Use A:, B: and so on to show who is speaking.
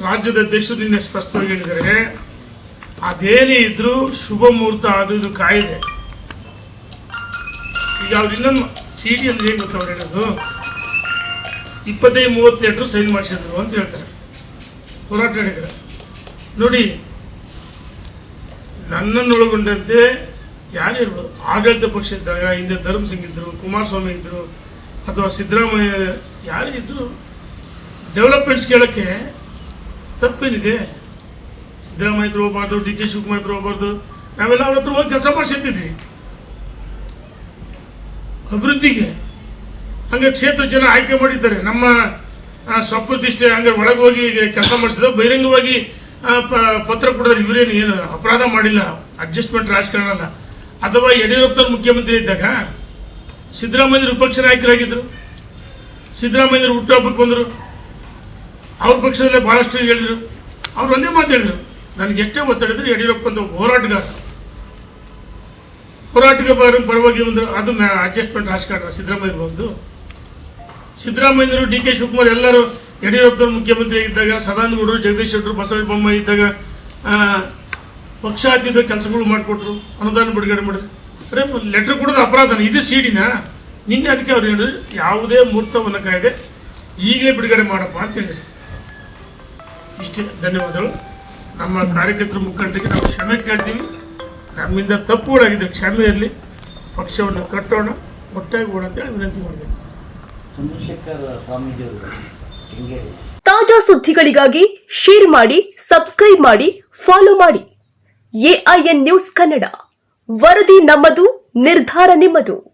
A: ರಾಜ್ಯದ ಅಧ್ಯಕ್ಷರು ಸ್ಪಷ್ಟವಾಗಿ ಹೇಳಿದ್ದಾರೆ, ಅದೇನೇ ಇದ್ರೂ ಶುಭ ಮುಹೂರ್ತ ಅದು ಇದು ಕಾಯಿದೆ. ಈಗ ಅವ್ರು ಇನ್ನೊಂದು ಸಿಡಿ ಅಂದ್ರೆ ಏನು ಗೊತ್ತ, ಅವ್ರು ಹೇಳೋದು 25-30 ಲೀಟರ್ ಸೈನ್ ಮಾಡಿಸಿದ್ರು ಅಂತ ಹೇಳ್ತಾರೆ ಹೋರಾಟ ಹೇಳಿದ್ರೆ. ನೋಡಿ, ನನ್ನನ್ನೊಳಗೊಂಡಂತೆ ಯಾರಿರ್ಬೋದು, ಆಡಳಿತ ಪಕ್ಷ ಇದ್ದಾಗ ಹಿಂದೆ ಧರ್ಮ ಸಿಂಗ್ ಇದ್ದರು, ಕುಮಾರಸ್ವಾಮಿ ಇದ್ದರು, ಅಥವಾ ಸಿದ್ದರಾಮಯ್ಯ ಯಾರೇ ಇದ್ದರು, ಡೆವಲಪ್ಮೆಂಟ್ಸ್ ಕೇಳೋಕ್ಕೆ ತಪ್ಪೇನಿದೆ? ಸಿದ್ದರಾಮಯ್ಯ ಹತ್ರ ಹೋಗ್ಬಾರ್ದು, ಡಿ ಕೆ ಶಿವಕುಮಾರ್ ಹತ್ರ ಹೋಗ್ಬಾರ್ದು, ನಾವೆಲ್ಲ ಅವ್ರ ಹತ್ರ ಹೋಗಿ ಕೆಲಸ ಮಾಡಿಸಿರ್ತಿದ್ವಿ ಅಭಿವೃದ್ಧಿಗೆ. ಹಂಗೆ ಕ್ಷೇತ್ರ ಜನ ಆಯ್ಕೆ ಮಾಡಿದ್ದಾರೆ. ನಮ್ಮ ಸ್ವಪ್ರತಿಷ್ಠೆ ಹಂಗೆ ಒಳಗೆ ಹೋಗಿ ಕೆಲಸ ಮಾಡಿಸಿದ, ಬಹಿರಂಗವಾಗಿ ಪತ್ರ ಕೊಡಿದ್ರೆ ಇವರೇನು ಏನು ಅಪರಾಧ ಮಾಡಿಲ್ಲ, ಅಡ್ಜಸ್ಟ್ಮೆಂಟ್ ರಾಜಕಾರಣ ಅಲ್ಲ. ಅಥವಾ ಯಡಿಯೂರಪ್ಪನ ಮುಖ್ಯಮಂತ್ರಿ ಇದ್ದಾಗ ಸಿದ್ದರಾಮಯ್ಯರು ವಿಪಕ್ಷ ನಾಯಕರಾಗಿದ್ದರು, ಸಿದ್ದರಾಮಯ್ಯರು ಹುಟ್ಟುಹಬ್ಬಕ್ಕೆ ಬಂದರು, ಅವ್ರ ಪಕ್ಷದಲ್ಲೇ ಭಾಳಷ್ಟು ಹೇಳಿದರು. ಅವ್ರು ಒಂದೇ ಮಾತು ಹೇಳಿದರು, ನನಗೆ ಎಷ್ಟೇ ಒತ್ತಡಿದ್ರು ಯಡಿಯೂರಪ್ಪ ಅಂತ ಹೋರಾಟಗಾರ ಪರವಾಗಿ ಒಂದು ಅದು ಅಡ್ಜಸ್ಟ್ಮೆಂಟ್ ರಾಜಕಾರಣ ಸಿದ್ದರಾಮಯ್ಯ ಬಂದು. ಸಿದ್ದರಾಮಯ್ಯರು, ಡಿ ಕೆ ಶಿವಕುಮಾರ್ ಎಲ್ಲರೂ ಯಡಿಯೂರಪ್ಪನ ಮುಖ್ಯಮಂತ್ರಿ ಇದ್ದಾಗ, ಸದಾನಂದಗೌಡರು, ಜಗದೀಶ್ ಶೆಟ್ಟರು, ಬಸವರಾಜ ಬೊಮ್ಮಾಯಿ ಇದ್ದಾಗ ಪಕ್ಷಾತೀತ ಕೆಲಸಗಳು ಮಾಡಿಕೊಟ್ರು, ಅನುದಾನ ಬಿಡುಗಡೆ ಮಾಡಿದ್ರು. ಅರೆ ಲೆಟ್ರ್ ಕೊಡೋದು ಅಪರಾಧನ? ಇದು ಸಿಡಿನ? ನಿನ್ನೆ ಅದಕ್ಕೆ ಅವ್ರು ಹೇಳಿದ್ರು, ಯಾವುದೇ ಮುಹೂರ್ತವನ್ನು ಕಾಯ್ದೆ ಈಗಲೇ ಬಿಡುಗಡೆ ಮಾಡಪ್ಪ ಅಂತ ಹೇಳಿದ್ರು. ಇಷ್ಟೇ, ಧನ್ಯವಾದಗಳು. ನಮ್ಮ ಕಾರ್ಯಕರ್ತರ ಮುಖಂಡರಿಗೆ ನಾವು ಕ್ಷಮೆ ಕೇಳ್ತೀವಿ. ನಮ್ಮಿಂದ ತಪ್ಪುಗಳಾಗಿದೆ, ಕ್ಷಮೆ ಇರಲಿ. ಪಕ್ಷವನ್ನು ಕಟ್ಟೋಣ, ಒಟ್ಟಾಗಿ ಓಡ ಅಂತೇಳಿ ವಿನಂತಿ ಮಾಡಿದೆ.
B: ತಾಜಾ ಸುದ್ದಿಗಳಿಗಾಗಿ ಶೇರ್ ಮಾಡಿ, ಸಬ್ಸ್ಕ್ರೈಬ್ ಮಾಡಿ, ಫಾಲೋ ಮಾಡಿ. AIN ನ್ಯೂಸ್ ಕನ್ನಡ, ವರದಿ ನಮ್ಮದು, ನಿರ್ಧಾರ ನಿಮ್ಮದು.